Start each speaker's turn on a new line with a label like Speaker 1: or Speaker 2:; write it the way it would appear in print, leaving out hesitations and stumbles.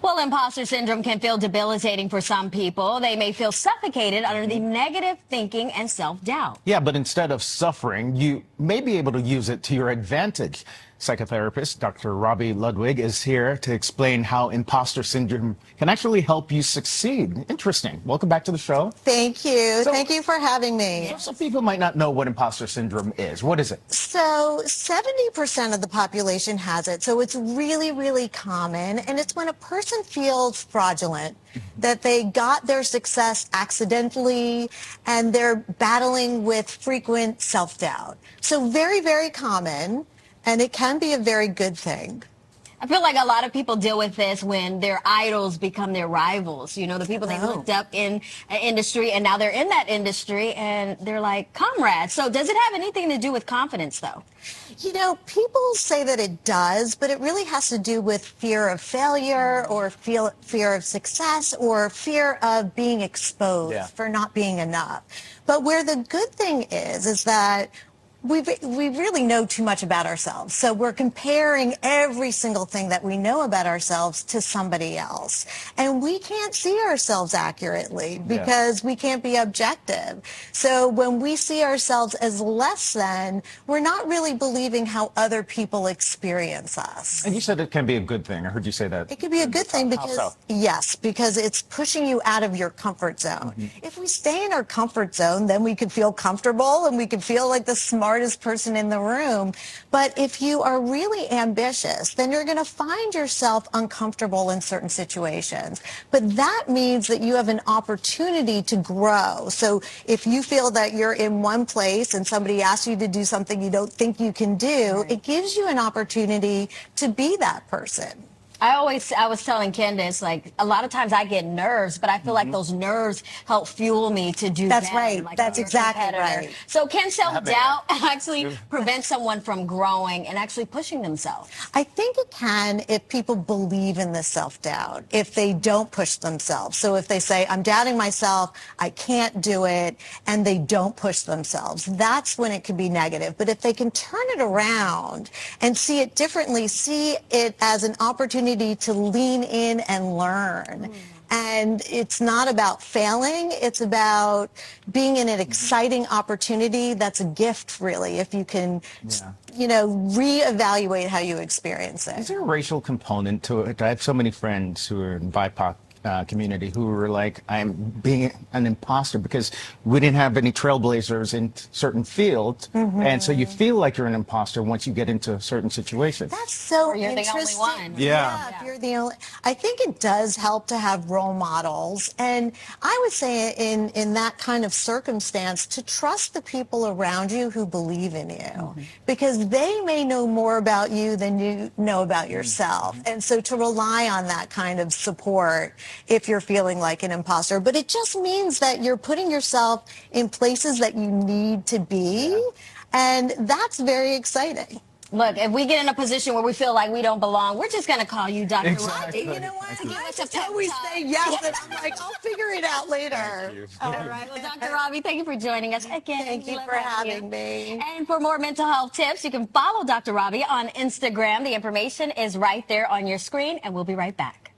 Speaker 1: Well, imposter syndrome can feel debilitating for some people. They may feel suffocated under the negative thinking and self-doubt.
Speaker 2: Yeah, but instead of suffering, you may be able to use it to your advantage. Psychotherapist Dr. Robi Ludwig is here to explain how imposter syndrome can actually help you succeed. Interesting. Welcome back to the show.
Speaker 3: Thank you. Thank you for having me.
Speaker 2: So some people might not know what imposter syndrome is. What is it?
Speaker 3: So 70% of the population has it. So it's really, really common. And it's when a person feels fraudulent, that they got their success accidentally and they're battling with frequent self-doubt. So very, very common. And it can be a very good thing.
Speaker 1: I feel like a lot of people deal with this when their idols become their rivals. You know, the people they looked up in an industry, and now they're in that industry, and they're like comrades. So does it have anything to do with confidence, though?
Speaker 3: You know, people say that it does, but it really has to do with fear of failure or fear of success or fear of being exposed for not being enough. But where the good thing is that we really know too much about ourselves. So we're comparing every single thing that we know about ourselves to somebody else. And we can't see ourselves accurately because we can't be objective. So when we see ourselves as less than, we're not really believing how other people experience us.
Speaker 2: And you said it can be a good thing. I heard you say that.
Speaker 3: It can be a good thing because, yes, because it's pushing you out of your comfort zone. If we stay in our comfort zone, then we could feel comfortable and we could feel like the smartest person in the room. But if you are really ambitious, then you're going to find yourself uncomfortable in certain situations. But that means that you have an opportunity to grow. So if you feel that you're in one place and somebody asks you to do something you don't think you can do, it gives you an opportunity to be that person.
Speaker 1: I was telling Candace, like, a lot of times I get nerves, but I feel like those nerves help fuel me to do
Speaker 3: That's
Speaker 1: better.
Speaker 3: right.
Speaker 1: Like
Speaker 3: That's exactly right.
Speaker 1: So can self-doubt actually prevent someone from growing and actually pushing themselves?
Speaker 3: I think it can if people believe in the self-doubt, if they don't push themselves. So if they say, I'm doubting myself, I can't do it, and they don't push themselves, that's when it can be negative. But if they can turn it around and see it differently, see it as an opportunity to lean in and learn. And it's not about failing, it's about being in an exciting opportunity that's a gift, really, if you can, you know, reevaluate how you experience it.
Speaker 2: Is there a racial component to it? I have so many friends who are in BIPOC community who were like, I'm being an imposter because we didn't have any trailblazers in certain fields. And so you feel like you're an imposter once you get into a certain situation.
Speaker 3: That's so
Speaker 1: Or you're
Speaker 3: interesting.
Speaker 1: the only one.
Speaker 3: Yeah, if you're the only. I think it does help to have role models. And I would say in that kind of circumstance to trust the people around you who believe in you because they may know more about you than you know about yourself. And so to rely on that kind of support if you're feeling like an imposter. But it just means that you're putting yourself in places that you need to be, and that's very exciting.
Speaker 1: Look, if we get in a position where we feel like we don't belong, we're just going to call you Dr. Robi.
Speaker 3: You know what? I just always say yes, and I'm like, I'll figure it out later.
Speaker 1: All right. Well, Dr. Robi, thank you for joining us again.
Speaker 3: Thank you for having me.
Speaker 1: And for more mental health tips, you can follow Dr. Robi on Instagram. The information is right there on your screen, and we'll be right back.